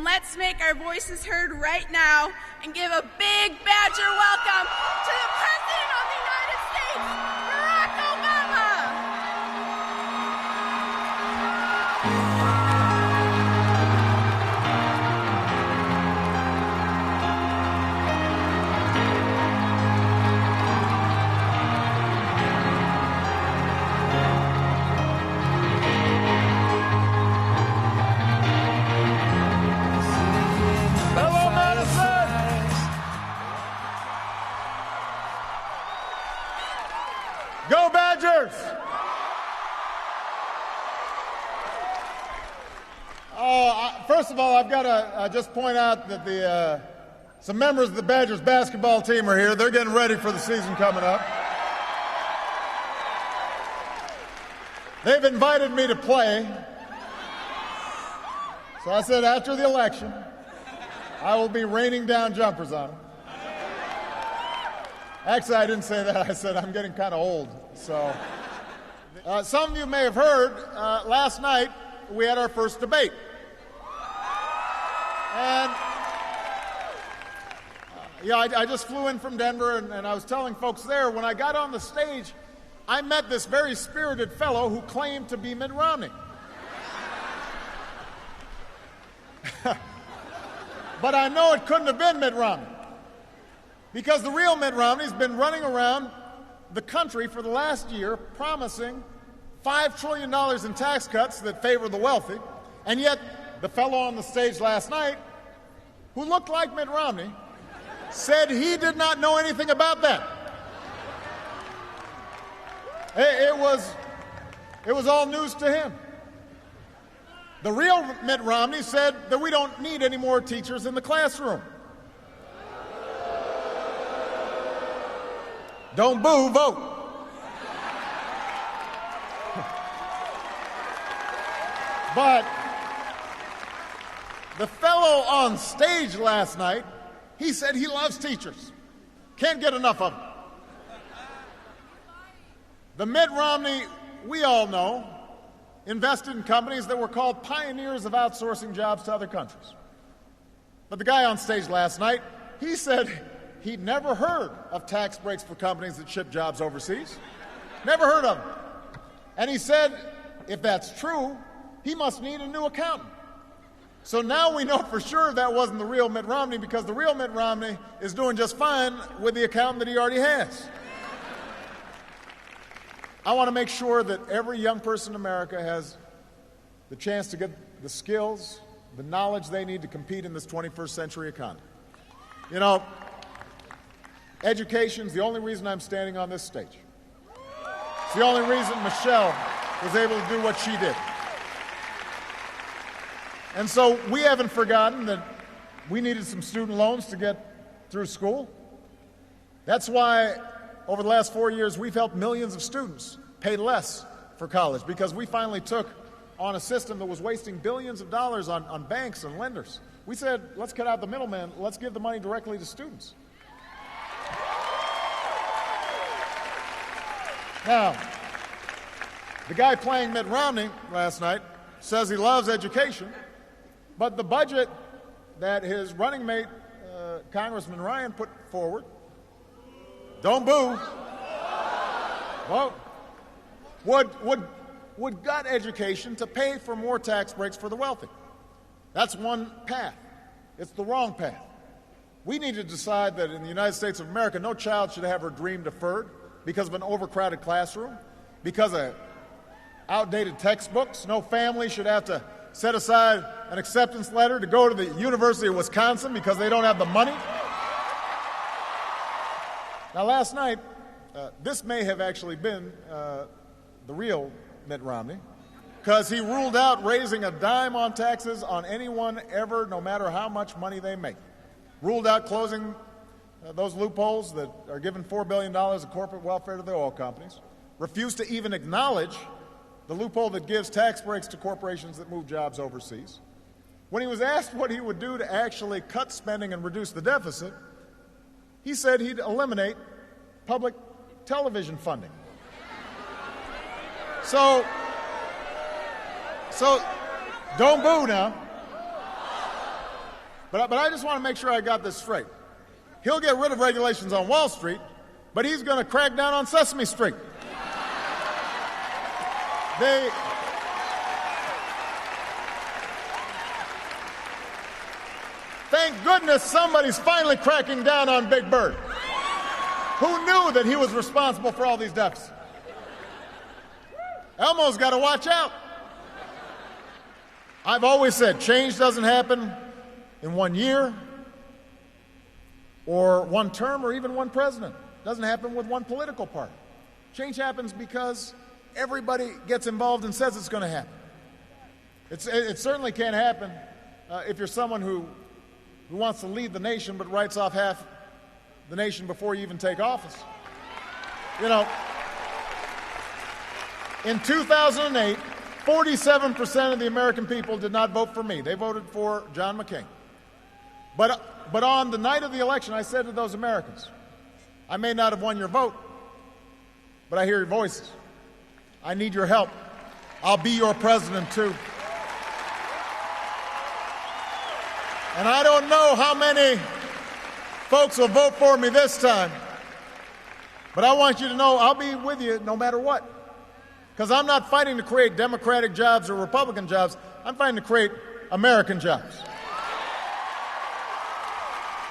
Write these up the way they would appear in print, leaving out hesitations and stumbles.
Let's make our voices heard right now and give a big Badger welcome to the President of the United States, Barack Obama! Hello, Madison! Go Badgers! First of all, I've got to just point out that some members of the Badgers basketball team are here. They're getting ready for the season coming up. They've invited me to play. So I said after the election, I will be raining down jumpers on them. Actually, I didn't say that. I said I'm getting kind of old. So, some of you may have heard, last night we had our first debate. And, I just flew in from Denver, and I was telling folks there, when I got on the stage, I met this very spirited fellow who claimed to be Mitt Romney. But I know it couldn't have been Mitt Romney, because the real Mitt Romney's been running around the country for the last year promising $5 trillion in tax cuts that favor the wealthy, and yet the fellow on the stage last night, who looked like Mitt Romney, said he did not know anything about that. It was all news to him. The real Mitt Romney said that we don't need any more teachers in the classroom. Don't boo, vote. But the fellow on stage last night, he said he loves teachers. Can't get enough of them. The Mitt Romney we all know invested in companies that were called pioneers of outsourcing jobs to other countries. But the guy on stage last night, he said he'd never heard of tax breaks for companies that ship jobs overseas. Never heard of them. And he said, if that's true, he must need a new accountant. So now we know for sure that wasn't the real Mitt Romney, because the real Mitt Romney is doing just fine with the accountant that he already has. I want to make sure that every young person in America has the chance to get the skills, the knowledge they need to compete in this 21st century economy. You know, education's the only reason I'm standing on this stage. It's the only reason Michelle was able to do what she did. And so we haven't forgotten that we needed some student loans to get through school. That's why over the last 4 years, we've helped millions of students pay less for college, because we finally took on a system that was wasting billions of dollars on banks and lenders. We said, let's cut out the middleman. Let's give the money directly to students. Now, the guy playing Mitt Romney last night says he loves education, but the budget that his running mate, Congressman Ryan, put forward, don't boo, well, would gut education to pay for more tax breaks for the wealthy. That's one path. It's the wrong path. We need to decide that in the United States of America, no child should have her dream deferred because of an overcrowded classroom, because of outdated textbooks. No family should have to set aside an acceptance letter to go to the University of Wisconsin because they don't have the money. Now, last night, this may have actually been the real Mitt Romney, because he ruled out raising a dime on taxes on anyone ever, no matter how much money they make. Ruled out closing those loopholes that are giving $4 billion of corporate welfare to the oil companies. Refused to even acknowledge the loophole that gives tax breaks to corporations that move jobs overseas. When he was asked what he would do to actually cut spending and reduce the deficit, he said he'd eliminate public television funding. So don't boo now. But I just want to make sure I got this straight. He'll get rid of regulations on Wall Street, but he's going to crack down on Sesame Street. Thank goodness somebody's finally cracking down on Big Bird. Who knew that he was responsible for all these deficits? Elmo's got to watch out. I've always said change doesn't happen in 1 year or one term or even one president. It doesn't happen with one political party. Change happens because everybody gets involved and says it's going to happen. It certainly can't happen if you're someone who wants to lead the nation but writes off half the nation before you even take office. You know, in 2008, 47% of the American people did not vote for me. They voted for John McCain. But on the night of the election, I said to those Americans, I may not have won your vote, but I hear your voices. I need your help. I'll be your president, too. And I don't know how many folks will vote for me this time, but I want you to know I'll be with you no matter what. Because I'm not fighting to create Democratic jobs or Republican jobs. I'm fighting to create American jobs.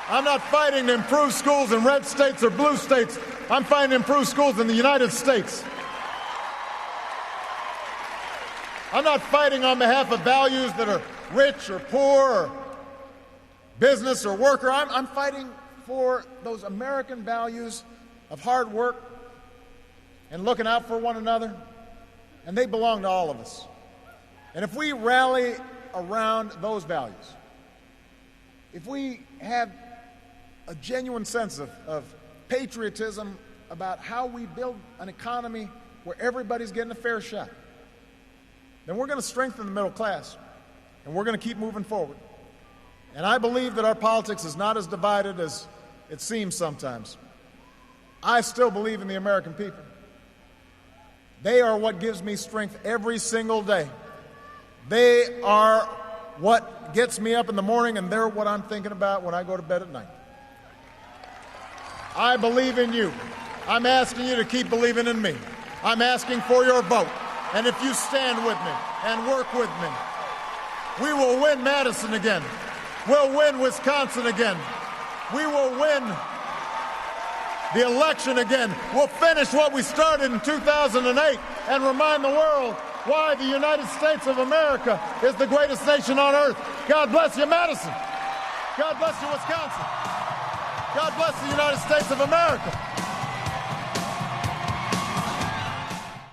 I'm not fighting to improve schools in red states or blue states. I'm fighting to improve schools in the United States. I'm not fighting on behalf of values that are rich or poor or business or worker. I'm fighting for those American values of hard work and looking out for one another. And they belong to all of us. And if we rally around those values, if we have a genuine sense of patriotism about how we build an economy where everybody's getting a fair shot, then we're going to strengthen the middle class, and we're going to keep moving forward. And I believe that our politics is not as divided as it seems sometimes. I still believe in the American people. They are what gives me strength every single day. They are what gets me up in the morning, and they're what I'm thinking about when I go to bed at night. I believe in you. I'm asking you to keep believing in me. I'm asking for your vote. And if you stand with me and work with me, we will win Madison again. We'll win Wisconsin again. We will win the election again. We'll finish what we started in 2008 and remind the world why the United States of America is the greatest nation on earth. God bless you, Madison. God bless you, Wisconsin. God bless the United States of America.